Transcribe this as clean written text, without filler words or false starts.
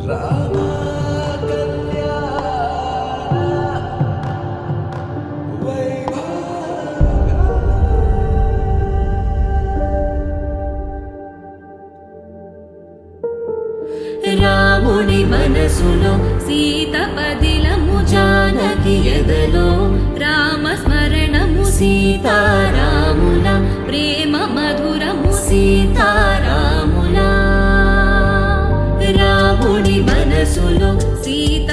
రామ కళ్యాణ వైభవ. రాముని మనసులో సీత పదిలము, జానకి ఎదలో రామస్మరణము, సీతారాముల ప్రేమ మధురము, సీతారాముల. రాముని మనసులో సీత